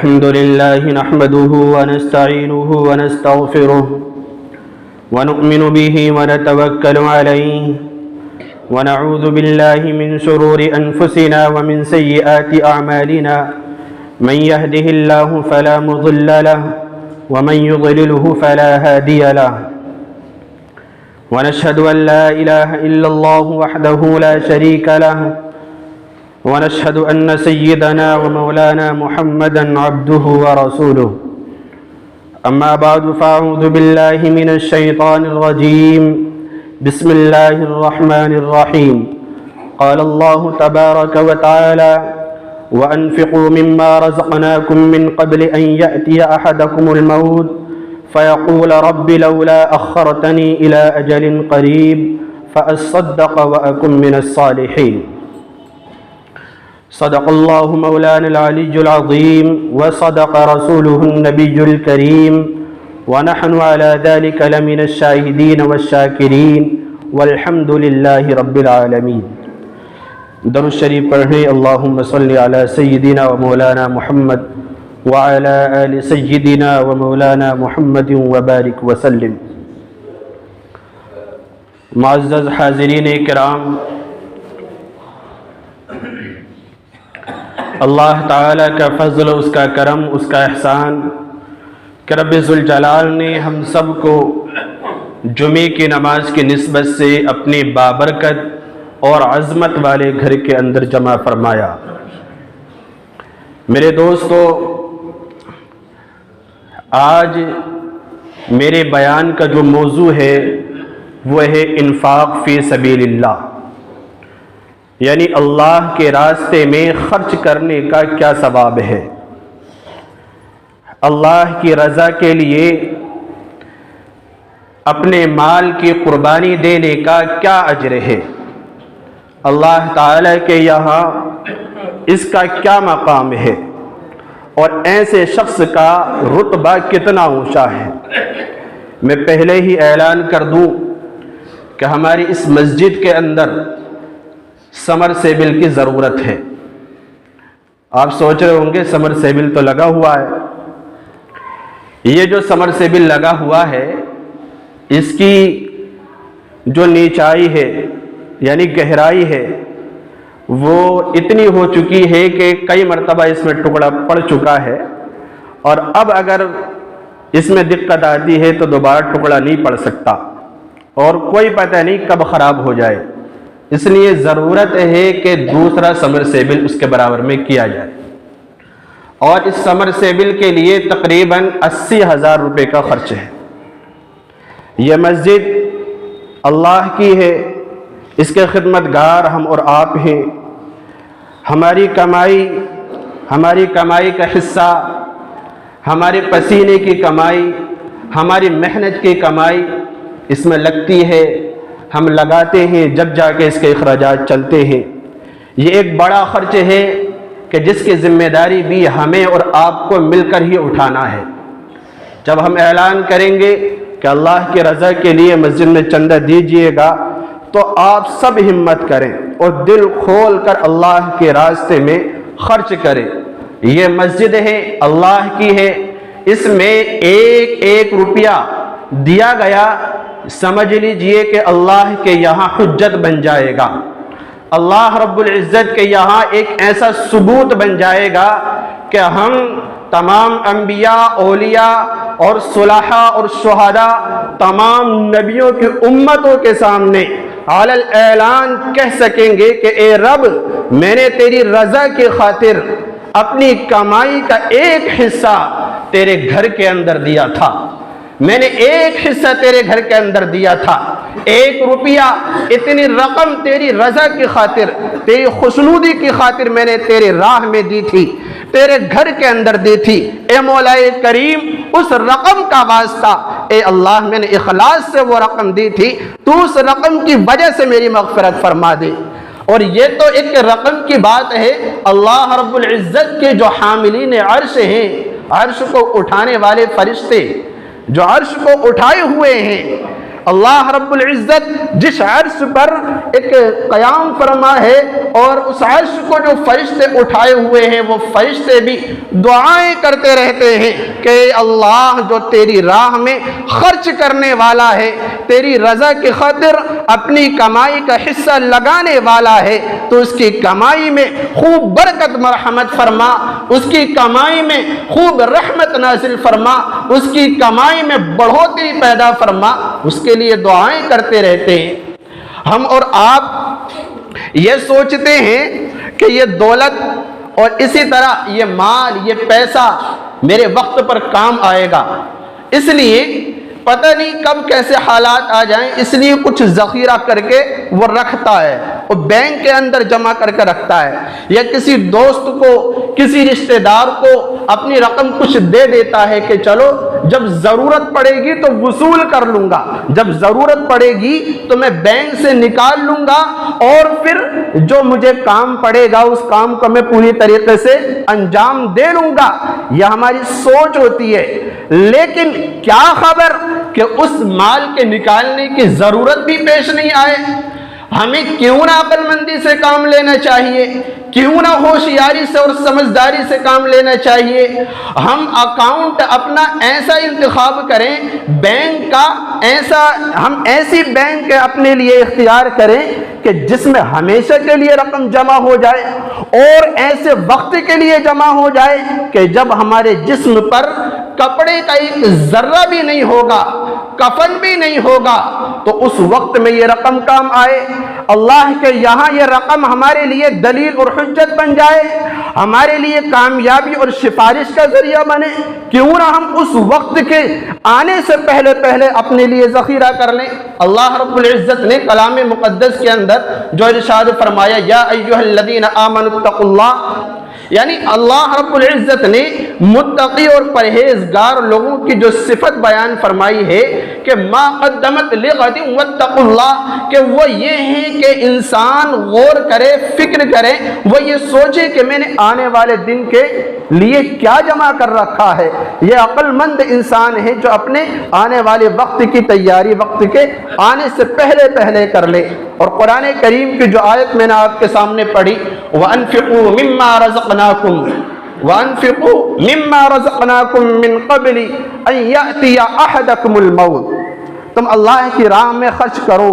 الحمد لله نحمده ونستعينه ونستغفره ونؤمن به ونتوكل عليه ونعوذ بالله من شرور أنفسنا ومن سيئات أعمالنا من يهده الله فلا مضل له ومن يضلله فلا هادي له ونشهد أن لا إله إلا الله وحده لا شريك له ونشهد أن سيدنا ومولانا محمدا عبده ورسوله أما بعد فأعوذ بالله من الشيطان الرجيم بسم الله الرحمن الرحيم قال الله تبارك وتعالى وأنفقوا مما رزقناكم من قبل أن يأتي أحدكم الموت فيقول رب لولا أخرتني إلى أجل قريب فأصدق وأكن من الصالحين صدق الله مولانا العلي العظيم وصدق رسوله النبي الكريم ونحن على ذلك لمن الشاهدين والشاكرين والحمد لله رب العالمين. درود شریف پڑھیں اللہم صلی علی سیدنا و مولانا محمد وعلى آل سیدنا و مولانا محمد وبارک وسلم. معزز حاضرین کرام، اللہ تعالیٰ کا فضل، اس کا کرم، اس کا احسان کہ رب ذوالجلال نے ہم سب کو جمعے کی نماز کی نسبت سے اپنی بابرکت اور عظمت والے گھر کے اندر جمع فرمایا. میرے دوستو، آج میرے بیان کا جو موضوع ہے وہ ہے انفاق فی سبیل اللہ، یعنی اللہ کے راستے میں خرچ کرنے کا کیا ثواب ہے، اللہ کی رضا کے لیے اپنے مال کی قربانی دینے کا کیا اجر ہے، اللہ تعالیٰ کے یہاں اس کا کیا مقام ہے، اور ایسے شخص کا رتبہ کتنا اونچا ہے. میں پہلے ہی اعلان کر دوں کہ ہماری اس مسجد کے اندر سمر سیبل کی ضرورت ہے. آپ سوچ رہے ہوں گے سمر سیبل تو لگا ہوا ہے. یہ جو سمر سیبل لگا ہوا ہے اس کی جو نیچائی ہے یعنی گہرائی ہے وہ اتنی ہو چکی ہے کہ کئی مرتبہ اس میں ٹکڑا پڑ چکا ہے، اور اب اگر اس میں دقت آتی ہے تو دوبارہ ٹکڑا نہیں پڑ سکتا، اور کوئی پتہ نہیں کب خراب ہو جائے. اس لیے ضرورت ہے کہ دوسرا سمر سیبل اس کے برابر میں کیا جائے، اور اس سمر سیبل کے لیے تقریباً 80,000 روپے کا خرچ ہے. یہ مسجد اللہ کی ہے، اس کے خدمت گار ہم اور آپ ہیں. ہماری کمائی کا حصہ، ہمارے پسینے کی کمائی، ہماری محنت کی کمائی اس میں لگتی ہے، ہم لگاتے ہیں، جب جا کے اس کے اخراجات چلتے ہیں. یہ ایک بڑا خرچ ہے کہ جس کی ذمہ داری بھی ہمیں اور آپ کو مل کر ہی اٹھانا ہے. جب ہم اعلان کریں گے کہ اللہ کی رضا کے لیے مسجد میں چندہ دیجئے گا تو آپ سب ہمت کریں اور دل کھول کر اللہ کے راستے میں خرچ کریں. یہ مسجد ہے، اللہ کی ہے، اس میں ایک ایک روپیہ دیا گیا سمجھ لیجئے کہ اللہ کے یہاں حجت بن جائے گا. اللہ رب العزت کے یہاں ایک ایسا ثبوت بن جائے گا کہ ہم تمام انبیاء، اولیاء اور صلحاء اور شہداء، تمام نبیوں کی امتوں کے سامنے علی الاعلان کہہ سکیں گے کہ اے رب، میں نے تیری رضا کی خاطر اپنی کمائی کا ایک حصہ تیرے گھر کے اندر دیا تھا، میں نے ایک حصہ تیرے گھر کے اندر دیا تھا، ایک روپیہ اتنی رقم تیری رضا کی خاطر، تیری خوشنودی کی خاطر میں نے تیرے راہ میں دی تھی، تیرے گھر کے اندر دی تھی. اے مولا کریم، اس رقم کا واسطہ اے اللہ میں نے اخلاص سے وہ رقم دی تھی، تو اس رقم کی وجہ سے میری مغفرت فرما دے. اور یہ تو ایک رقم کی بات ہے، اللہ رب العزت کے جو حاملین عرش ہیں، عرش کو اٹھانے والے فرشتے جو عرش کو اٹھائے ہوئے ہیں، اللہ رب العزت جس عرش پر ایک قیام فرما ہے اور اس عرش کو جو فرشتے اٹھائے ہوئے ہیں وہ فرشتے بھی دعائیں کرتے رہتے ہیں کہ اللہ جو تیری راہ میں خرچ کرنے والا ہے، تیری رضا کی خاطر اپنی کمائی کا حصہ لگانے والا ہے، تو اس کی کمائی میں خوب برکت مرحمت فرما، اس کی کمائی میں خوب رحمت نازل فرما، اس کی کمائی میں بڑھوتری پیدا فرما، اس کے لیے دعائیں کرتے رہتے ہیں۔ ہم اور آپ یہ سوچتے ہیں کہ یہ دولت اور اسی طرح یہ مال، یہ پیسہ میرے وقت پر کام آئے گا، اس لیے پتہ نہیں کب کیسے حالات آ جائیں، اس لیے کچھ ذخیرہ کر کے وہ رکھتا ہے، وہ بینک کے اندر جمع کر کے رکھتا ہے، یا کسی دوست کو، کسی رشتہ دار کو اپنی رقم کچھ دے دیتا ہے کہ چلو جب ضرورت پڑے گی تو وصول کر لوں گا، جب ضرورت پڑے گی تو میں بینک سے نکال لوں گا اور پھر جو مجھے کام پڑے گا اس کام کو میں پوری طریقے سے انجام دے لوں گا۔ یہ ہماری سوچ ہوتی ہے، لیکن کیا خبر کہ اس مال کے نکالنے کی ضرورت بھی پیش نہیں آئے۔ ہمیں کیوں نہ عقل مندی سے کام لینا چاہیے، کیوں نہ ہوشیاری سے اور سمجھداری سے کام لینا چاہیے۔ ہم اکاؤنٹ اپنا ایسا انتخاب کریں، بینک کا ایسا، ہم ایسی بینک اپنے لیے اختیار کریں کہ جس میں ہمیشہ کے لیے رقم جمع ہو جائے اور ایسے وقت کے لیے جمع ہو جائے کہ جب ہمارے جسم پر کپڑے کا ایک ذرہ بھی نہیں ہوگا، کفن بھی نہیں ہوگا، تو اس وقت میں یہ رقم کام آئے۔ اللہ کے یہاں یہ رقم ہمارے لیے دلیل اور حجت بن جائے، ہمارے لیے کامیابی اور سفارش کا ذریعہ بنے۔ کیوں نہ ہم اس وقت کے آنے سے پہلے پہلے اپنے لیے ذخیرہ کر لیں۔ اللہ رب العزت نے کلام مقدس کے اندر جو ارشاد فرمایا، یا ایھا الذین آمنوا اتقوا اللہ، یعنی اللہ رب العزت نے متقی اور پرہیزگار لوگوں کی جو صفت بیان فرمائی ہے کہ ما قدمت لغد واتقوا اللہ، کہ وہ یہ ہیں کہ انسان غور کرے، فکر کرے، وہ یہ سوچے کہ میں نے آنے والے دن کے لیے کیا جمع کر رکھا ہے۔ یہ عقل مند انسان ہے جو اپنے آنے والے وقت کی تیاری وقت کے آنے سے پہلے پہلے کر لے۔ اور قرآن کریم کی جو آیت میں نے آپ کے سامنے پڑھی، وَأَنفِقُوا مِمَّا رَزَقْنَاكُمْ وَأَنفِقُوا مِمَّا رَزَقْنَاكُمْ مِنْ قَبْلِ أَنْ يَأْتِيَ أَحَدَكُمُ الْمَوْتُ، تم اللہ کی راہ میں خرچ کرو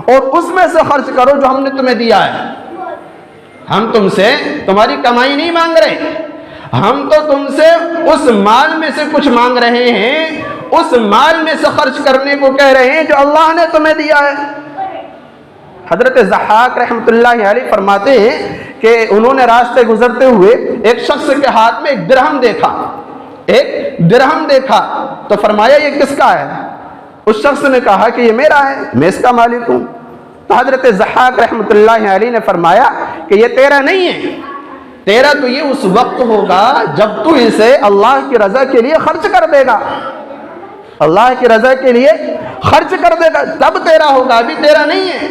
اور اس میں سے خرچ کرو جو ہم نے تمہیں دیا ہے۔ ہم تم سے تمہاری کمائی نہیں مانگ رہے، ہم تو تم سے اس مال میں سے کچھ مانگ رہے ہیں، اس مال میں سے خرچ کرنے کو کہہ رہے ہیں جو اللہ نے تمہیں دیا ہے۔ حضرت ضحاک رحمۃ اللہ علیہ فرماتے ہیں کہ انہوں نے راستے گزرتے ہوئے ایک شخص کے ہاتھ میں ایک درہم دیکھا، ایک درہم دیکھا، تو فرمایا یہ کس کا ہے؟ اس شخص نے کہا کہ یہ میرا ہے، میں اس کا مالک ہوں۔ تو حضرت ضحاک رحمۃ اللہ علیہ نے فرمایا کہ یہ تیرا نہیں ہے، تیرا تو یہ اس وقت ہوگا جب تو اسے اللہ کی رضا کے لیے خرچ کر دے گا، اللہ کی رضا کے لیے خرچ کر دے گا تب تیرا ہوگا، ابھی تیرا نہیں ہے۔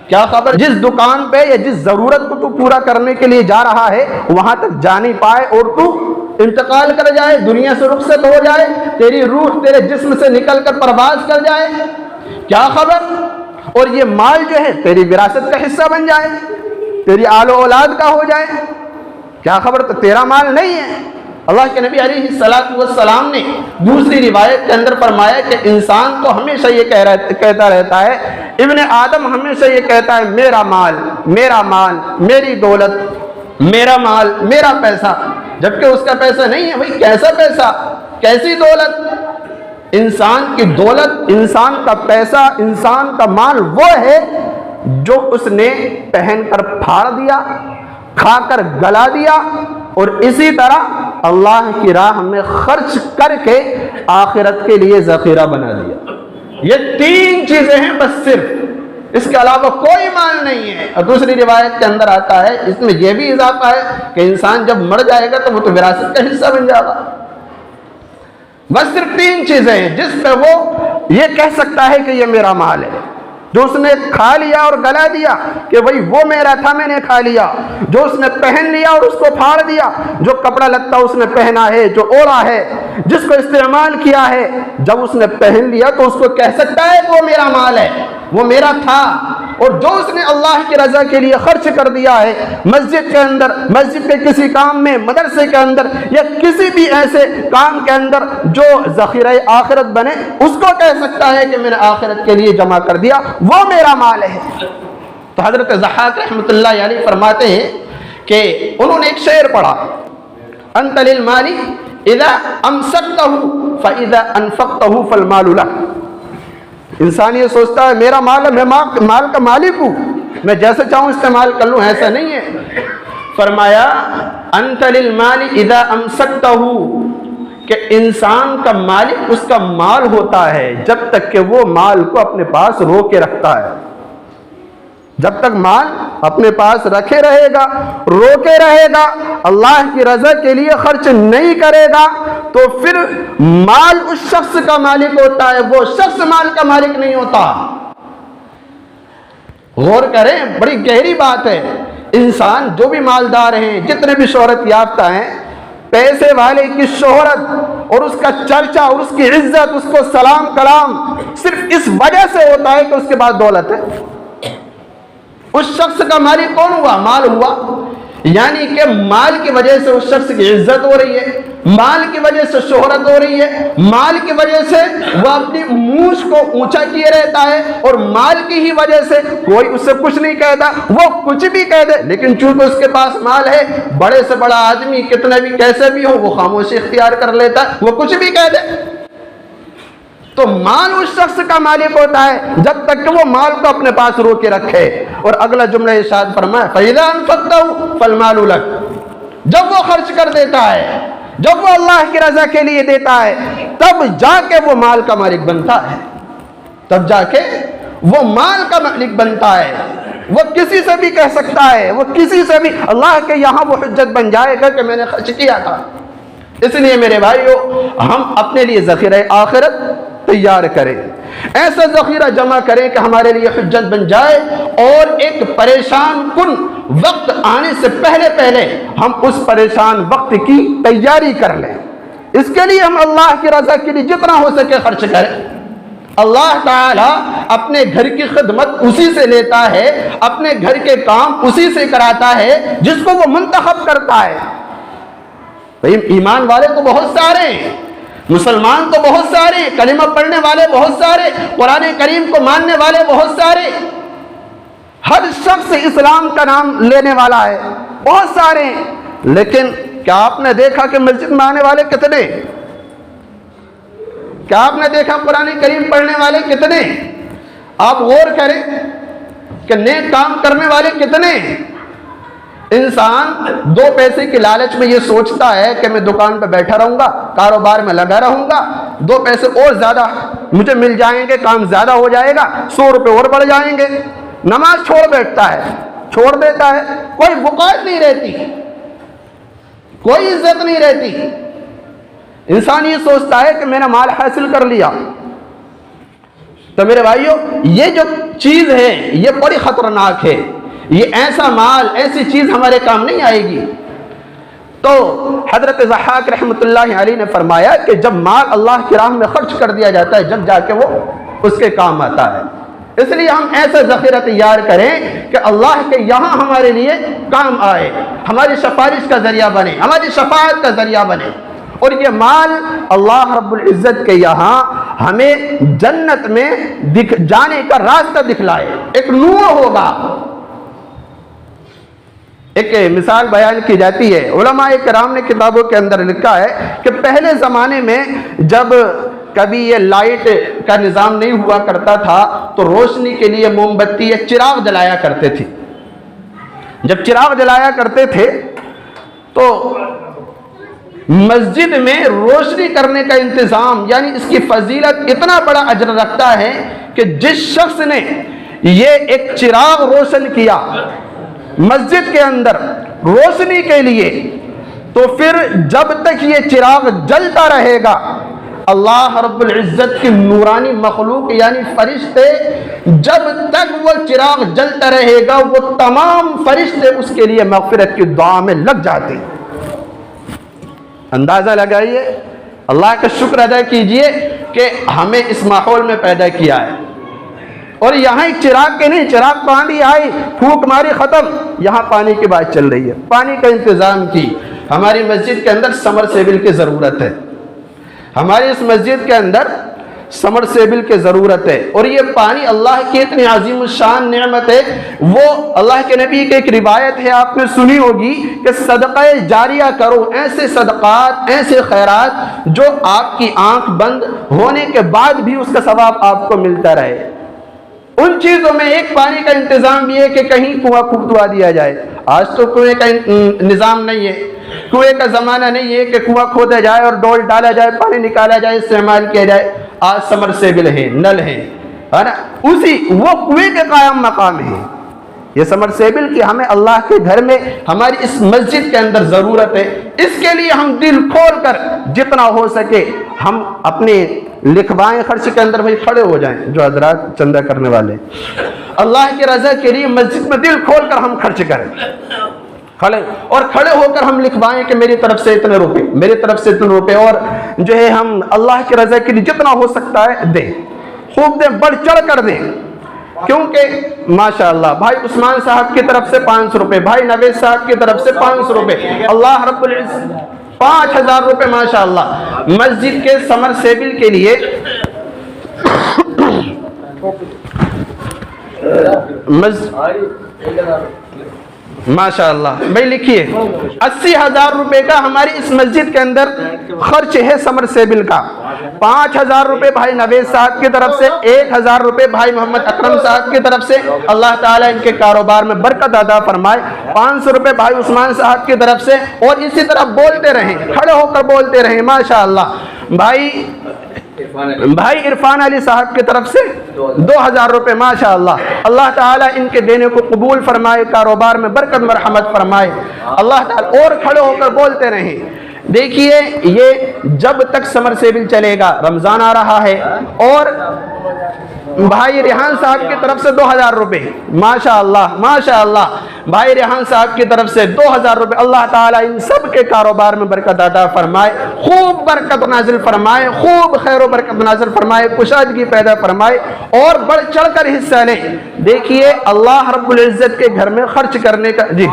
کیا خبر جس دکان پہ یا جس ضرورت کو تو پورا کرنے کے لیے جا رہا ہے وہاں تک جا نہیں پائے اور تو انتقال کر جائے، دنیا سے رخصت ہو جائے، تیری روح تیرے جسم سے نکل کر پرواز کر جائے، کیا خبر؟ اور یہ مال جو ہے تیری وراثت کا حصہ بن جائے، تیری آل و اولاد کا ہو جائے، کیا خبر؟ تو تیرا مال نہیں ہے۔ اللہ کے نبی علیہ السلام نے دوسری روایت کے اندر فرمایا کہ انسان تو ہمیشہ یہ کہتا رہتا ہے، ابن آدم ہمیشہ یہ کہتا ہے میرا مال، میرا مال، میری دولت، میرا مال، میرا پیسہ، جبکہ اس کا پیسہ نہیں ہے۔ بھائی کیسا پیسہ، کیسی دولت؟ انسان کی دولت، انسان کا پیسہ، انسان کا مال وہ ہے جو اس نے پہن کر پھاڑ دیا، کھا کر گلا دیا اور اسی طرح اللہ کی راہ میں خرچ کر کے آخرت کے لیے ذخیرہ بنا دیا۔ یہ تین چیزیں ہیں بس، صرف اس کے علاوہ کوئی مال نہیں ہے۔ اور دوسری روایت کے اندر آتا ہے، اس میں یہ بھی اضافہ ہے کہ انسان جب مر جائے گا تو وہ تو وراثت کا حصہ بن جائے گا۔ بس صرف تین چیزیں ہیں جس پہ وہ یہ کہہ سکتا ہے کہ یہ میرا مال ہے۔ جو اس نے کھا لیا اور گلا دیا کہ بھئی وہ میرا تھا میں نے کھا لیا، جو اس نے پہن لیا اور اس کو پھاڑ دیا، جو کپڑا لتا اس نے پہنا ہے، جو اوڑھا ہے، جس کو استعمال کیا ہے، جب اس نے پہن لیا تو اس کو کہہ سکتا ہے کہ وہ میرا مال ہے، وہ میرا تھا۔ اور جو اس نے اللہ کی رضا کے لیے خرچ کر دیا ہے، مسجد کے اندر، مسجد کے کسی کام میں، مدرسے کے اندر، یا کسی بھی ایسے کام کے اندر جو ذخیرہ آخرت بنے، اس کو کہہ سکتا ہے کہ میں نے آخرت کے لیے جمع کر دیا، وہ میرا مال ہے۔ تو حضرت ضحاک رحمۃ اللہ علیہ فرماتے ہیں کہ انہوں نے ایک شعر پڑھا، انت للمال اذا امسکتہ فاذا انفقتہ فالمال لک۔ انسان یہ سوچتا ہے میرا مال ہے، میں مال کا مالک ہوں، میں جیسے چاہوں استعمال کر لوں، ایسا نہیں ہے۔ فرمایا انت للمال اذا امسکتہ، کہ انسان کا مالک اس کا مال ہوتا ہے جب تک کہ وہ مال کو اپنے پاس روکے رکھتا ہے۔ جب تک مال اپنے پاس رکھے رہے گا، روکے رہے گا، اللہ کی رضا کے لیے خرچ نہیں کرے گا، تو پھر مال اس شخص کا مالک ہوتا ہے، وہ شخص مال کا مالک نہیں ہوتا۔ غور کریں، بڑی گہری بات ہے۔ انسان جو بھی مالدار ہیں، جتنے بھی شہرت یافتہ ہیں، پیسے والے کی شہرت اور اس کا چرچا اور اس کی عزت، اس کو سلام کلام صرف اس وجہ سے ہوتا ہے کہ اس کے پاس دولت ہے۔ اس شخص کا مالک کون ہوا؟ مال ہوا، یعنی کہ مال کی وجہ سے اس شخص کی عزت ہو رہی ہے، مال کی وجہ سے شہرت ہو رہی ہے، مال کی وجہ سے وہ اپنی مونچھ کو اونچا کیے رہتا ہے، اور مال کی ہی وجہ سے کوئی اس سے کچھ نہیں کہتا، وہ کچھ بھی کہہ دے، لیکن چونکہ اس کے پاس مال ہے، بڑے سے بڑا آدمی کتنے بھی کیسے بھی ہو وہ خاموشی اختیار کر لیتا ہے، وہ کچھ بھی کہہ دے۔ تو مال اس شخص کا مالک ہوتا ہے جب تک کہ وہ مال کو اپنے پاس روکے رکھے۔ اور اگلا جملہ ارشاد فرمایا فَإِذَا أَنفَقْتَهُ فَالْمَالُ لَكَ، جب وہ خرچ کر دیتا ہے، جب وہ اللہ کی رضا کے لیے دیتا ہے، تب جا کے وہ مال کا مالک بنتا ہے، تب جا کے وہ مال کا مالک بنتا ہے۔ وہ کسی سے بھی کہہ سکتا ہے، وہ کسی سے بھی، اللہ کے یہاں وہ حجت بن جائے گا کہ میں نے خرچ کیا تھا۔ اس لیے میرے بھائیو، ہم اپنے لیے ذخیرہ آخرت تیار کریں، ایسا ذخیرہ جمع کریں کہ ہمارے لیے حجت بن جائے، اور ایک پریشان کن وقت آنے سے پہلے پہلے ہم اس پریشان وقت کی تیاری کر لیں۔ اس کے لیے ہم اللہ کی رضا کے لیے جتنا ہو سکے خرچ کریں۔ اللہ تعالی اپنے گھر کی خدمت اسی سے لیتا ہے، اپنے گھر کے کام اسی سے کراتا ہے جس کو وہ منتخب کرتا ہے۔ ایمان والے تو بہت سارے ہیں، مسلمان تو بہت سارے، کلمہ پڑھنے والے بہت سارے، قرآن کریم کو ماننے والے بہت سارے، ہر شخص اسلام کا نام لینے والا ہے، بہت سارے ہیں، لیکن کیا آپ نے دیکھا کہ مسجد میں آنے والے کتنے؟ کیا آپ نے دیکھا قرآن کریم پڑھنے والے کتنے؟ آپ غور کریں کہ نیک کام کرنے والے کتنے؟ انسان دو پیسے کی لالچ میں یہ سوچتا ہے کہ میں دکان پہ بیٹھا رہوں گا، کاروبار میں لگا رہوں گا، دو پیسے اور زیادہ مجھے مل جائیں گے، کام زیادہ ہو جائے گا، 100 روپے اور بڑھ جائیں گے۔ نماز چھوڑ بیٹھتا ہے، چھوڑ دیتا ہے، کوئی وقار نہیں رہتی، کوئی عزت نہیں رہتی۔ انسان یہ سوچتا ہے کہ میں نے مال حاصل کر لیا۔ تو میرے بھائیو، یہ جو چیز ہے یہ بڑی خطرناک ہے، یہ ایسا مال، ایسی چیز ہمارے کام نہیں آئے گی۔ تو حضرت ضحاک رحمۃ اللہ علیہ نے فرمایا کہ جب مال اللہ کی راہ میں خرچ کر دیا جاتا ہے، جب جا کے وہ اس کے کام آتا ہے۔ اس لیے ہم ایسا ذخیرہ تیار کریں کہ اللہ کے یہاں ہمارے لیے کام آئے، ہماری سفارش کا ذریعہ بنے، ہماری شفاعت کا ذریعہ بنے، اور یہ مال اللہ رب العزت کے یہاں ہمیں جنت میں جانے کا راستہ دکھلائے، ایک نور ہوگا۔ ایک مثال بیان کی جاتی ہے، علماء کرام نے کتابوں کے اندر لکھا ہے کہ پہلے زمانے میں جب کبھی یہ لائٹ کا نظام نہیں ہوا کرتا تھا تو روشنی کے لیے موم بتی یا چراغ جلایا کرتے تھے۔ جب چراغ جلایا کرتے تھے تو مسجد میں روشنی کرنے کا انتظام، یعنی اس کی فضیلت اتنا بڑا اجر رکھتا ہے کہ جس شخص نے یہ ایک چراغ روشن کیا مسجد کے اندر روشنی کے لیے، تو پھر جب تک یہ چراغ جلتا رہے گا اللہ رب العزت کی نورانی مخلوق یعنی فرشتے جب تک وہ چراغ جلتا رہے گا وہ تمام فرشتے اس کے لیے مغفرت کی دعا میں لگ جاتے ہیں۔ اندازہ لگائیے، اللہ کا شکر ادا کیجئے کہ ہمیں اس ماحول میں پیدا کیا ہے، اور یہاں ایک چراغ کے نہیں، چراغ پانی آئی پھونک ماری ختم، یہاں پانی کی بات چل رہی ہے، پانی کا انتظام کی۔ ہماری مسجد کے اندر سمر سیبل کی ضرورت ہے، ہماری اس مسجد کے اندر سمر سیبل کی ضرورت ہے، اور یہ پانی اللہ کی اتنی عظیم الشان نعمت ہے۔ وہ اللہ کے نبی کی ایک روایت ہے، آپ نے سنی ہوگی کہ صدقہ جاریہ کرو، ایسے صدقات، ایسے خیرات جو آپ کی آنکھ بند ہونے کے بعد بھی اس کا ثواب آپ کو ملتا رہے۔ ان چیزوں میں ایک پانی کا انتظام بھی ہے کہ کہیں کنواں کھودوا دیا جائے۔ آج تو کنویں کا نظام نہیں ہے، کنویں کا زمانہ نہیں ہے کہ کنواں کھودا جائے اور ڈول ڈالا جائے، پانی نکالا جائے، استعمال کیا جائے۔ آج سمر سیبل ہے، نل ہے نا، اسی وہ کنویں کے قائم مقام ہے۔ یہ سمر سیبل کی ہمیں اللہ کے گھر میں، ہماری اس مسجد کے اندر ضرورت ہے۔ اس کے لیے ہم دل کھول کر جتنا ہو سکے ہم اپنے لکھوائیں، خرچ کے اندر بھائی کھڑے ہو جائیں، جو حضرات چندہ کرنے والے اللہ کی رضا کے لیے مسجد میں دل کھول کر ہم خرچ کریں، کھڑے ہو کر ہم لکھوائیں کہ میری طرف سے اتنے روپے، میری طرف سے اتنے روپے، اور جو ہے ہم اللہ کی رضا کے لیے جتنا ہو سکتا ہے دیں، خوب دیں، بڑھ چڑھ کر دیں۔ کیونکہ ماشاءاللہ بھائی عثمان صاحب کی طرف سے 500 روپے، بھائی نوید صاحب کی طرف سے 500 روپے، اللہ رب العزت 5000 روپے ماشاءاللہ مسجد کے سمر سیبل کے لیے ماشاءاللہ بھائی لکھیے 80,000 روپے کا ہماری اس مسجد کے اندر خرچ ہے سمر سیبل کا۔ 5,000 روپے بھائی نوید صاحب کی طرف سے، 1,000 روپے بھائی محمد اکرم صاحب کی طرف سے، اللہ تعالیٰ ان کے کاروبار میں برکت عطا فرمائے۔ 500 روپے بھائی عثمان صاحب کی طرف سے، اور اسی طرح بولتے رہیں، کھڑے ہو کر بولتے رہیں ماشاءاللہ۔ بھائی عرفان علی صاحب کی طرف سے 2,000 روپے ماشاءاللہ، اللہ تعالیٰ ان کے دینے کو قبول فرمائے، کاروبار میں برکت مرحمت فرمائے اللہ تعالیٰ، اور کھڑے ہو کر بولتے رہیں۔ دیکھیے یہ جب تک سمر سیبل چلے گا، رمضان آ رہا ہے، اور بھائی ریحان صاحب کی طرف سے 2,000 روپے ماشاءاللہ ماشاءاللہ، بھائی ریحان صاحب کی طرف سے 2,000 روپے، اللہ تعالیٰ ان سب کے کاروبار میں برکت عطا فرمائے، خوب برکت نازل فرمائے، خوب خیر و برکت نازل فرمائے، کشادگی پیدا فرمائے، اور بڑھ چڑھ کر حصہ لیں۔ دیکھیے اللہ رب العزت کے گھر میں خرچ کرنے کا جی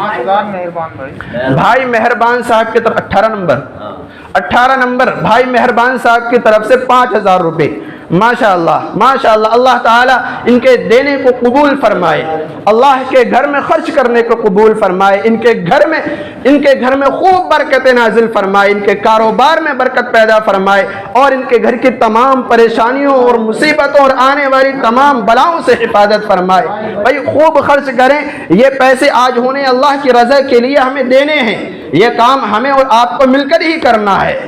بھائی مہربان صاحب کی طرف 18 نمبر بھائی مہربان صاحب کی طرف سے 5,000 روپے ماشاءاللہ ماشاءاللہ، اللہ تعالیٰ ان کے دینے کو قبول فرمائے، اللہ کے گھر میں خرچ کرنے کو قبول فرمائے، ان کے گھر میں خوب برکت نازل فرمائے، ان کے کاروبار میں برکت پیدا فرمائے، اور ان کے گھر کی تمام پریشانیوں اور مصیبتوں اور آنے والی تمام بلاؤں سے حفاظت فرمائے۔ بھائی خوب خرچ کریں، یہ پیسے آج ہونے اللہ کی رضا کے لیے ہمیں دینے ہیں، یہ کام ہمیں اور آپ کو مل کر ہی کرنا ہے۔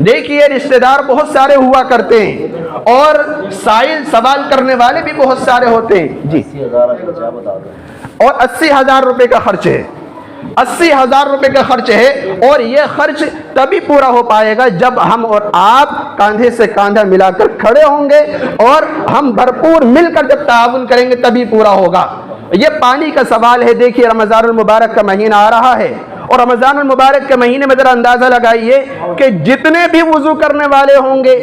دیکھیے رشتہ دار بہت سارے ہوا کرتے ہیں، اور سائل سوال کرنے والے بھی بہت سارے ہوتے ہیں جی، اور 80,000 روپے کا خرچ ہے، 80,000 روپے کا خرچ ہے، اور یہ خرچ تبھی پورا ہو پائے گا جب ہم اور آپ کاندھے سے کاندھا ملا کر کھڑے ہوں گے، اور ہم بھرپور مل کر جب تعاون کریں گے تبھی پورا ہوگا۔ یہ پانی کا سوال ہے۔ دیکھیے رمضان المبارک کا مہینہ آ رہا ہے، اور رمضان المبارک کے مہینے میں ذرا اندازہ لگائیے کہ جتنے بھی وضو کرنے والے ہوں گے،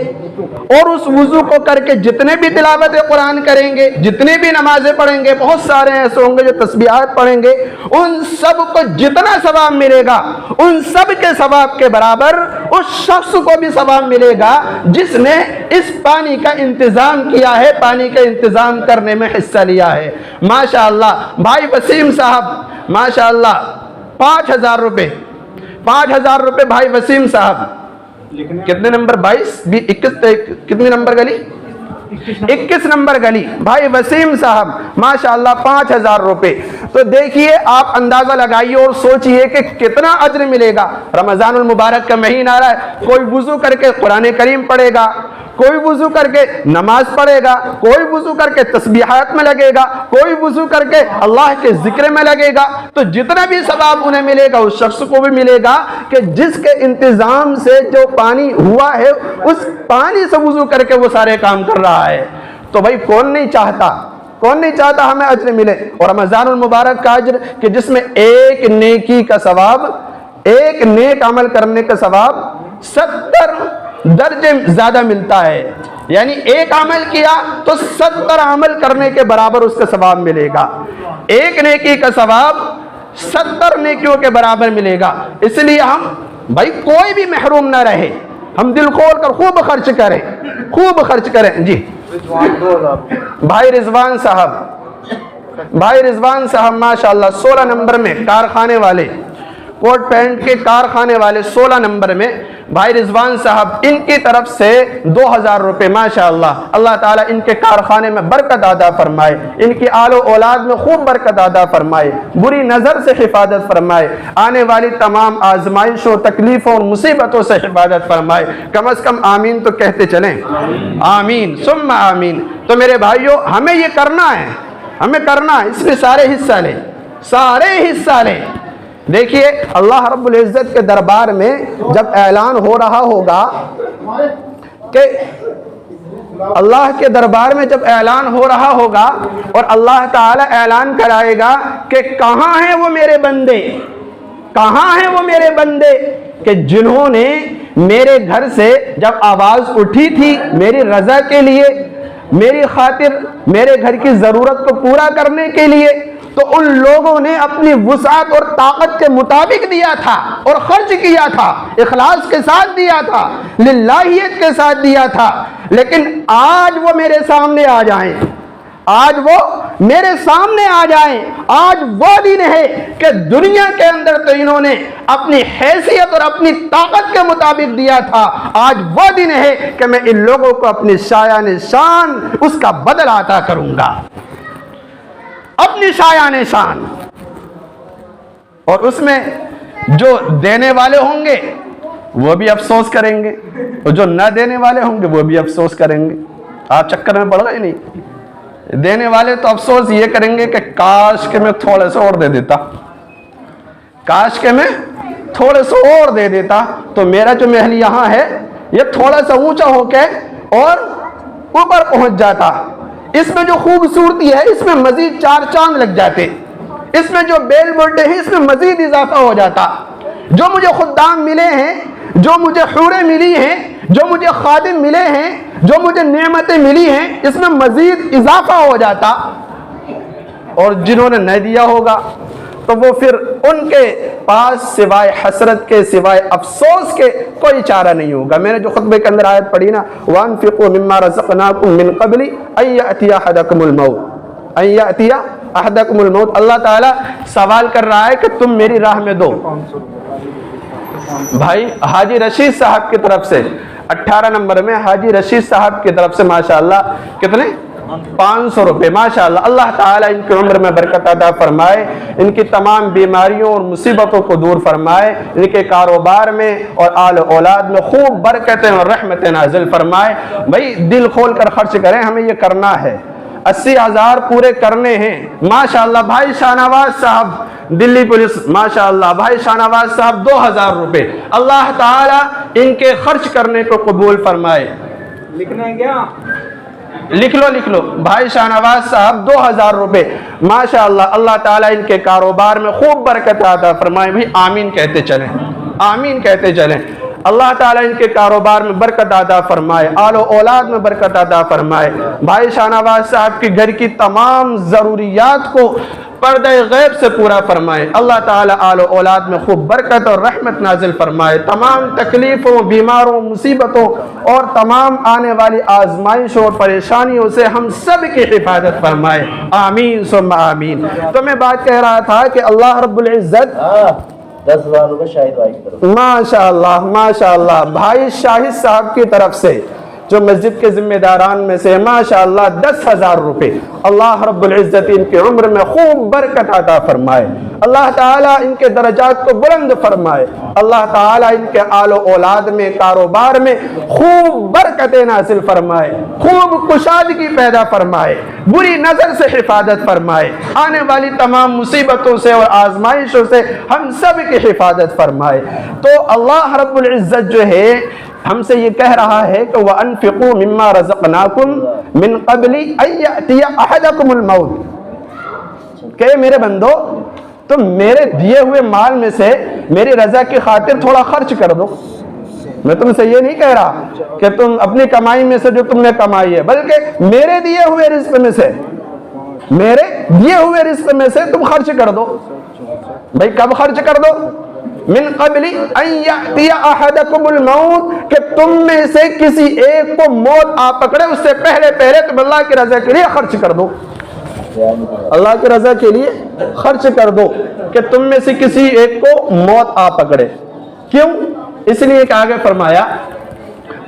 اور اس وضو کو کر کے جتنے بھی تلاوت قرآن کریں گے، جتنے بھی نمازیں پڑھیں گے، بہت سارے ایسے ہوں گے جو تسبیحات پڑھیں گے، ان سب کو جتنا ثواب ملے گا ان سب کے ثواب کے برابر اس شخص کو بھی ثواب ملے گا جس نے اس پانی کا انتظام کیا ہے، پانی کا انتظام کرنے میں حصہ لیا ہے ماشاءاللہ۔ بھائی وسیم صاحب ماشاءاللہ 5,000 روپے 5,000 روپے بھائی وسیم صاحب، کتنے نمبر 21 کتنی نمبر گلی 21 نمبر گلی، بھائی وسیم صاحب ماشاءاللہ 5,000 روپے۔ تو دیکھیے آپ اندازہ لگائیے اور سوچئے کہ کتنا اجر ملے گا۔ رمضان المبارک کا مہینہ آ رہا ہے، کوئی وضو کر کے قرآن کریم پڑھے گا، کوئی وضو کر کے نماز پڑھے گا، کوئی وضو کر کے تسبیحات میں لگے گا، کوئی وضو کر کے اللہ کے ذکر میں لگے گا، تو جتنا بھی ثواب انہیں ملے گا اس شخص کو بھی ملے گا کہ جس کے انتظام سے جو پانی ہوا ہے اس پانی سے وضو کر کے وہ سارے کام کر رہا ہے۔ تو بھائی کون نہیں چاہتا ہمیں اجر ملے؟ اور رمضان المبارک کا اجر کہ جس میں ایک نیکی کا ثواب، ایک نیک عمل کرنے کا ثواب 70 درجے زیادہ ملتا ہے، یعنی ایک عمل کیا تو 70 عمل کرنے کے برابر اس کا ثواب ملے گا، ایک نیکی کا ثواب 70 نیکیوں کے برابر ملے گا۔ اس لیے ہم بھائی کوئی بھی محروم نہ رہے، ہم دل کھول کر خوب خرچ کریں۔ جی بھائی رضوان صاحب ماشاءاللہ 16 نمبر میں کارخانے والے، کوٹ پینٹ کے کارخانے والے 16 نمبر میں بھائی رضوان صاحب، ان کی طرف سے 2000 روپے ماشاءاللہ، اللہ تعالیٰ ان کے کارخانے میں برکت عطا فرمائے، ان کی آل و اولاد میں خوب برکت عطا فرمائے، بری نظر سے حفاظت فرمائے، آنے والی تمام آزمائشوں، تکلیفوں اور مصیبتوں سے حفاظت فرمائے۔ کم از کم آمین تو کہتے چلیں، آمین ثم آمین۔ تو میرے بھائیوں ہمیں یہ کرنا ہے، اس میں سارے حصہ لیں۔ دیکھیے اللہ رب العزت کے دربار میں جب اعلان ہو رہا ہوگا کہ اور اللہ تعالی اعلان کرائے گا کہ کہاں ہیں وہ میرے بندے کہ جنہوں نے میرے گھر سے جب آواز اٹھی تھی میری رضا کے لیے، میری خاطر، میرے گھر کی ضرورت کو پورا کرنے کے لیے، تو ان لوگوں نے اپنی وسعت اور طاقت کے مطابق دیا تھا اور خرچ کیا تھا، اخلاص کے ساتھ دیا تھا، للہیت کے ساتھ دیا تھا۔ لیکن آج وہ میرے سامنے آ جائیں، آج وہ دن ہے کہ دنیا کے اندر تو انہوں نے اپنی حیثیت اور اپنی طاقت کے مطابق دیا تھا، آج وہ دن ہے کہ میں ان لوگوں کو اپنی شایان شان اس کا بدل عطا کروں گا، اپنی شایان شان۔ اور اس میں جو دینے والے ہوں گے وہ بھی افسوس کریں گے، اور جو نہ دینے والے ہوں گے وہ بھی افسوس کریں گے۔ آپ چکر میں پڑ گئے نہیں؟ دینے والے تو افسوس یہ کریں گے کہ کاش کہ میں تھوڑے سے اور دے دیتا، تو میرا جو محل یہاں ہے یہ تھوڑا سا اونچا ہو کے اور اوپر پہنچ جاتا، اس میں جو خوبصورتی ہے اس میں مزید 4 چاند لگ جاتے، اس میں جو بیل بولٹے ہیں اس میں مزید اضافہ ہو جاتا، جو مجھے خدام ملے ہیں، جو مجھے حوریں ملی ہیں، جو مجھے خادم ملے ہیں، جو مجھے نعمتیں ملی ہیں، اس میں مزید اضافہ ہو جاتا۔ اور جنہوں نے نہ دیا ہوگا تو وہ پھر ان کے پاس سوائے حسرت کے، سوائے افسوس کے کوئی چارہ نہیں ہوگا۔ میں نے جو خطبے کے اندر آیت پڑھی نا، وَأَنفِقُوا مِمَّا رَزَقْنَاكُم مِّن قَبْلِ أَن يَأْتِيَ أَحَدَكُمُ الْمَوْتُ، اللہ تعالیٰ سوال کر رہا ہے کہ تم میری راہ میں دو۔ بھائی حاجی رشید صاحب کی طرف سے 18 نمبر میں حاجی رشید صاحب کی طرف سے ماشاءاللہ کتنے 500 روپے، ماشاءاللہ اللہ تعالیٰ ان کی عمر میں برکت عطا فرمائے، ان کی تمام بیماریوں اور مصیبتوں کو دور فرمائے، ان کے کاروبار میں اور آل اولاد میں خوب برکتیں اور رحمتیں نازل فرمائے۔ بھائی دل کھول کر خرچ کریں، ہمیں یہ کرنا ہے، 80,000 پورے کرنے ہیں ماشاءاللہ۔ بھائی شاہنواز صاحب دلی پولیس ماشاءاللہ، بھائی شاہنواز صاحب 2000 روپے، اللہ تعالیٰ ان کے خرچ کرنے کو قبول فرمائے۔ لکھنا ہے کیا؟ لکھ لو بھائی شاہنواز صاحب 2000 روپے ماشاءاللہ، اللہ تعالیٰ ان کے کاروبار میں خوب برکت عطا فرمائے۔ بھی آمین کہتے چلیں، اللہ تعالیٰ ان کے کاروبار میں برکت عطا فرمائے، آل و اولاد میں برکت عطا فرمائے۔ بھائی شاہنواز صاحب کی گھر کی تمام ضروریات کو پردہ غیب سے پورا فرمائے، اللہ تعالیٰ آل و اولاد میں خوب برکت اور رحمت نازل فرمائے، تمام تکلیفوں، بیماروں، مصیبتوں اور تمام آنے والی آزمائشوں اور پریشانیوں سے ہم سب کی حفاظت فرمائے، آمین ثم آمین۔ تو میں بات کہہ رہا تھا کہ اللہ رب العزت 10,000 روپے شاہد بھائی کی طرف، ماشاءاللہ ماشاءاللہ، بھائی شاہد صاحب کی طرف سے جو مسجد کے ذمہ داران میں سے ماشاءاللہ 10,000 روپے، اللہ رب العزت ان کی عمر میں خوب برکت عطا فرمائے، اللہ تعالیٰ ان کے درجات کو بلند فرمائے، اللہ تعالیٰ ان کے آل و اولاد میں کاروبار میں خوب برکتیں نازل فرمائے، خوب کشادگی پیدا فرمائے، بری نظر سے حفاظت فرمائے، آنے والی تمام مصیبتوں سے اور آزمائشوں سے ہم سب کی حفاظت فرمائے۔ تو اللہ رب العزت جو ہے ہم سے یہ کہہ رہا ہے کہ وَأَنفِقُوا مِمَّا رَزَقْنَاكُمْ مِنْ قَبْلِ أَن يَأْتِيَ أَحَدَكُمُ الْمَوْتُ، کہ میرے بندو تم میرے دیے ہوئے مال میں سے میری رضا کی خاطر تھوڑا خرچ کر دو۔ میں تم سے یہ نہیں کہہ رہا کہ تم اپنی کمائی میں سے جو تم نے کمائی ہے، بلکہ میرے دیے ہوئے رزق میں سے، میرے دیے ہوئے رزق میں سے تم خرچ کر دو۔ بھائی کب خرچ کر دو؟ من قبل ان یأتی احدکم الموت، کہ تم میں سے کسی ایک کو موت آ پکڑے اس سے پہلے تم اللہ کی رضا کے لیے خرچ کر دو، اللہ کی رضا کے لیے خرچ کر دو، کہ تم میں سے کسی ایک کو موت آ پکڑے۔ کیوں؟ اس لیے کہ آگے فرمایا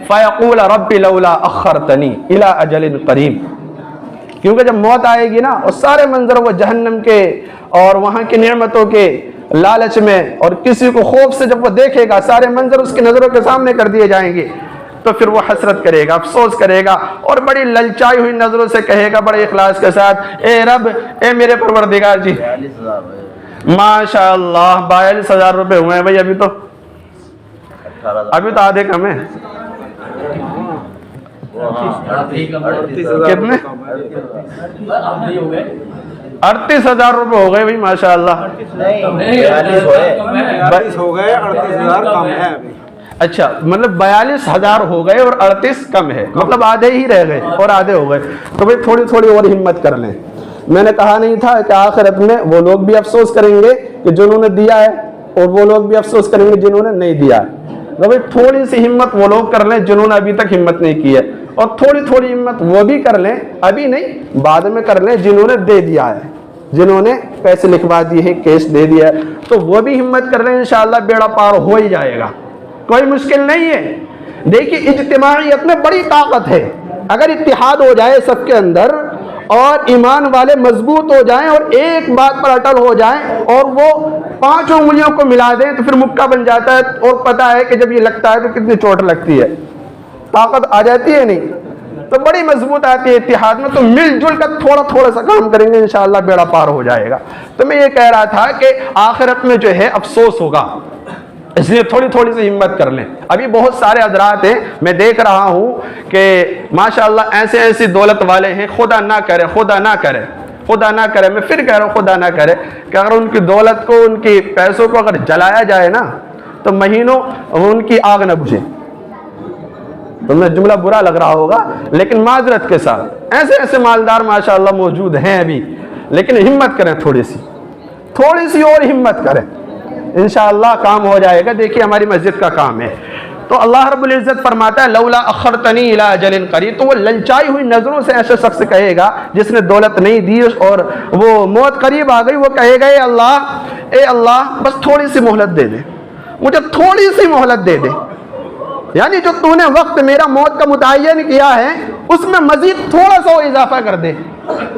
فَيَقُولَ رَبِّ لَوْلَا أَخَّرْتَنِي إِلَىٰ أَجَلٍ قَرِيبٍ، کیونکہ جب موت آئے گی نا اور سارے منظر وہ جہنم کے اور وہاں کی نعمتوں کے لالچ میں، اور کسی کو خوف سے جب وہ دیکھے گا سارے منظر اس کی نظروں کے سامنے کر دیے جائیں گے، تو پھر وہ حسرت کرے گا، افسوس کرے گا، اور بڑی للچائی ہوئی نظروں سے کہے گا بڑے اخلاص کے ساتھ، اے رب، اے میرے پروردگار جی، ماشاءاللہ 42,000 روپے ہوئے ہیں بھائی، ابھی تو آدھے کم ہیں۔ کتنے؟ 38,000 روپے ہو گئے بھائی ماشاءاللہ، 42 ہو گئے، 38,000 کم ہے ابھی۔ اچھا، مطلب 42,000 ہو گئے اور 38 کم ہے، مطلب آدھے ہی رہ گئے اور آدھے ہو گئے۔ تو بھائی تھوڑی تھوڑی اور ہمت کر لیں۔ میں نے کہا نہیں تھا کہ آخرت میں وہ لوگ بھی افسوس کریں گے کہ جنہوں نے دیا ہے، اور وہ لوگ بھی افسوس کریں گے جنہوں نے نہیں دیا ہے۔ تو بھائی تھوڑی سی ہمت وہ لوگ کر لیں جنہوں نے ابھی تک ہمت نہیں کی ہے، اور تھوڑی تھوڑی ہمت وہ بھی کر لیں، ابھی نہیں بعد میں کر لیں، جنہوں نے دے دیا ہے، جنہوں نے پیسے لکھوا دیے ہیں، کیش دے دیا ہے، تو وہ بھی ہمت کر لیں، انشاءاللہ بیڑا پار ہو ہی جائے گا، کوئی مشکل نہیں ہے۔ دیکھیے اجتماعیت میں بڑی طاقت ہے، اگر اتحاد ہو جائے سب کے اندر اور ایمان والے مضبوط ہو جائیں اور ایک بات پر اٹل ہو جائیں اور وہ 5 انگلیوں کو ملا دیں تو پھر مکہ بن جاتا ہے، اور پتہ ہے کہ جب یہ لگتا ہے تو کتنی چوٹ لگتی ہے، طاقت آ جاتی ہے نہیں، تو بڑی مضبوط آتی ہے اتحاد میں، تو مل جل کر تھوڑا تھوڑا سا کام کریں گے انشاءاللہ بیڑا پار ہو جائے گا۔ تو میں یہ کہہ رہا تھا کہ آخرت میں جو ہے افسوس ہوگا، اس لیے تھوڑی تھوڑی سی ہمت کر لیں۔ ابھی بہت سارے حضرات ہیں، میں دیکھ رہا ہوں کہ ماشاءاللہ ایسی دولت والے ہیں، خدا نہ کرے خدا نہ کرے خدا نہ کرے، میں پھر کہہ رہا ہوں خدا نہ کرے، کہ اگر ان کی دولت کو، ان کی پیسوں کو اگر جلایا جائے نا تو مہینوں ان کی آگ نہ بجھے۔ تو میں جملہ برا لگ رہا ہوگا لیکن معذرت کے ساتھ، ایسے مالدار ماشاءاللہ موجود ہیں ابھی، لیکن ہمت کریں، تھوڑی سی اور ہمت کریں، انشاءاللہ کام ہو جائے گا۔ دیکھیے ہماری مسجد کا کام ہے، تو اللہ رب العزت فرماتا ہے لولا اخرتنی الی اجل قریب، تو وہ للچائی ہوئی نظروں سے ایسے شخص کہے گا جس نے دولت نہیں دی اور وہ موت قریب آ گئی، وہ کہے گا اے اللہ بس تھوڑی سی مہلت دے دے، مجھے تھوڑی سی مہلت دے دے، یعنی جو تو نے وقت میرا موت کا متعین کیا ہے اس میں مزید تھوڑا سا اضافہ کر دے،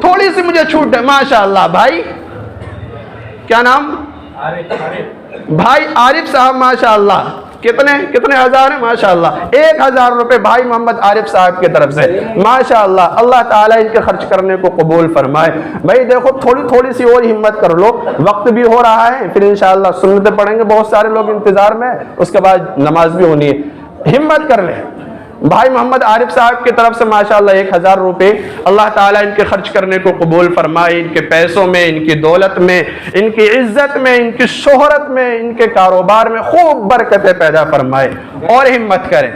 تھوڑی سی مجھے چھوٹ دے۔ ماشاءاللہ بھائی کیا نام؟ بھائی عارف صاحب، ماشاءاللہ کتنے ہزار ہیں؟ ماشاءاللہ 1,000 روپے بھائی محمد عارف صاحب کی طرف سے، ماشاءاللہ اللہ تعالیٰ ان کے خرچ کرنے کو قبول فرمائے۔ بھائی دیکھو تھوڑی سی اور ہمت کر لو، وقت بھی ہو رہا ہے، پھر انشاءاللہ سنتیں پڑھیں گے، بہت سارے لوگ انتظار میں، اس کے بعد نماز بھی ہونی ہے، ہمت کر لیں۔ بھائی محمد عارف صاحب کی طرف سے ماشاءاللہ 1,000 روپے، اللہ تعالیٰ ان کے خرچ کرنے کو قبول فرمائے، ان کے پیسوں میں، ان کی دولت میں، ان کی عزت میں، ان کی شہرت میں، ان کے کاروبار میں خوب برکتیں پیدا فرمائے، اور ہمت کریں۔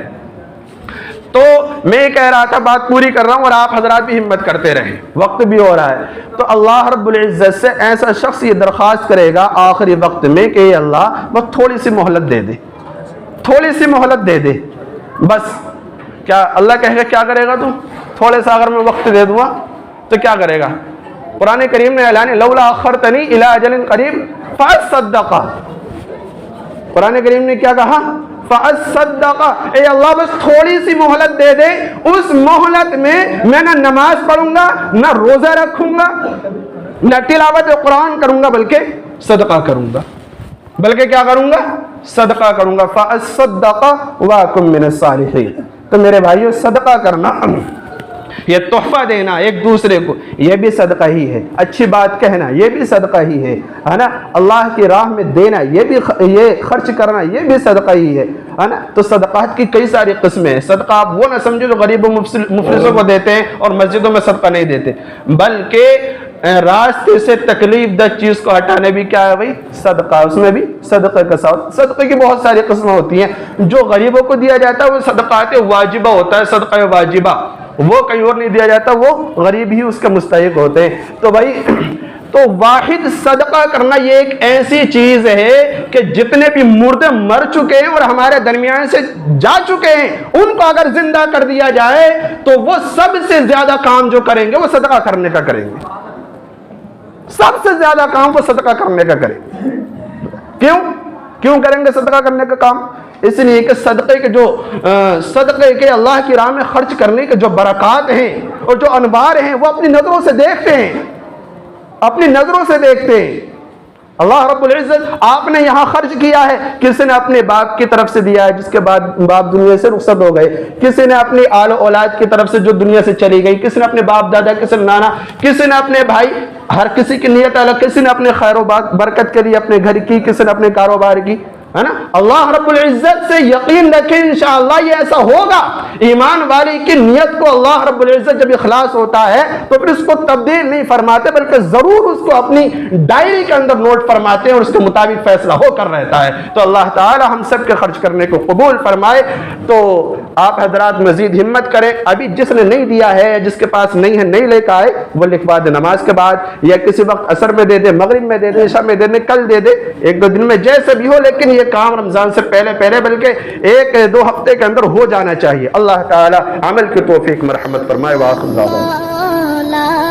تو میں یہ کہہ رہا تھا، بات پوری کر رہا ہوں اور آپ حضرات بھی ہمت کرتے رہیں، وقت بھی ہو رہا ہے۔ تو اللہ رب العزت سے ایسا شخص یہ درخواست کرے گا آخری وقت میں کہ اے اللہ بس تھوڑی سی مہلت دے دے، تھوڑی سی مہلت دے دے بس۔ کیا اللہ کہے گا کیا کرے گا تو؟ تھوڑے سا اگر میں وقت دے دوں تو کیا کرے گا؟ قرآن کریم نے اعلان لولا اخرتنی الی اجل قریب فاصدق، قرآن کریم نے کیا کہا؟ فَأَصَّدَّقَ، اے اللہ بس تھوڑی سی مہلت دے دے، اس مہلت میں نہ نماز پڑھوں گا، نہ روزہ رکھوں گا، نہ تلاوت قرآن کروں گا، بلکہ صدقہ کروں گا، بلکہ کیا کروں گا؟ صدقہ کروں گا۔ فَأَصَّدَّقَ وَأَكُن مِّنَ الصَّالِحِينَ۔ تو میرے بھائیو، صدقہ کرنا، یہ تحفہ دینا ایک دوسرے کو، یہ بھی صدقہ ہی ہے۔ اچھی بات کہنا، یہ بھی صدقہ ہی ہے نا؟ اللہ کی راہ میں دینا، یہ خرچ کرنا، یہ بھی صدقہ ہی ہے نا؟ تو صدقات کی کئی ساری قسمیں ہیں۔ صدقہ آپ وہ نہ سمجھو جو غریب و مفلسوں کو دیتے ہیں اور مسجدوں میں صدقہ نہیں دیتے، بلکہ راستے سے تکلیف دہ چیز کو ہٹانے بھی کیا ہے بھائی؟ صدقہ، اس میں بھی صدقہ کا ساتھ۔ صدقے کی بہت ساری قسمیں ہوتی ہیں۔ جو غریبوں کو دیا جاتا ہے وہ صدقات واجبہ ہوتا ہے، صدقہ واجبہ، وہ کہیں اور نہیں دیا جاتا، وہ غریب ہی اس کے مستحق ہوتے ہیں۔ تو بھائی، تو واحد صدقہ کرنا یہ ایک ایسی چیز ہے کہ جتنے بھی مردے مر چکے ہیں اور ہمارے درمیان سے جا چکے ہیں، ان کو اگر زندہ کر دیا جائے تو وہ سب سے زیادہ کام جو کریں گے وہ صدقہ کرنے کا کریں گے، سب سے زیادہ کام وہ صدقہ کرنے کا کریں گے۔ کیوں کریں گے صدقہ کرنے کا کام؟ اس لیے کہ صدقے کے اللہ کی راہ میں خرچ کرنے کے جو برکات ہیں اور جو انوار ہیں وہ اپنی نظروں سے دیکھتے ہیں، اپنی نظروں سے دیکھتے ہیں۔ اللہ رب العزت آپ نے یہاں خرچ کیا ہے، کسی نے اپنے باپ کی طرف سے دیا ہے جس کے بعد باپ دنیا سے رخصت ہو گئے، کسی نے اپنی آل و اولاد کی طرف سے جو دنیا سے چلی گئی، کسی نے اپنے باپ دادا، کسی نے نانا، کسی نے اپنے بھائی، ہر کسی کی نیت الگ، کسی نے اپنے خیر و برکت کے لیے اپنے گھر کی، کسی نے اپنے کاروبار کی، ہے نا؟ اللہ رب العزت سے یقین رکھیں انشاءاللہ یہ ایسا ہوگا۔ ایمان والی کی نیت کو اللہ رب العزت جب اخلاص ہوتا ہے تو پھر اس کو تبدیل نہیں فرماتے، بلکہ ضرور اس کو اپنی ڈائری کے اندر نوٹ فرماتے ہیں اور اس کے مطابق فیصلہ ہو کر رہتا ہے۔ تو اللہ تعالی ہم سب کے خرچ کرنے کو قبول فرمائے۔ تو آپ حضرات مزید ہمت کریں، ابھی جس نے نہیں دیا ہے، جس کے پاس نہیں ہے، نہیں لے کے آئے، وہ لکھوا دے نماز کے بعد، یا کسی وقت عصر میں دے دے، مغرب میں دے دے، عشاء میں دے دے، کل دے دے، ایک دو دن میں جیسے بھی ہو، لیکن یہ کام رمضان سے پہلے بلکہ ایک دو ہفتے کے اندر ہو جانا چاہیے۔ اللہ تعالی عمل کی توفیق مرحمت فرمائے۔ وآخر دعوانا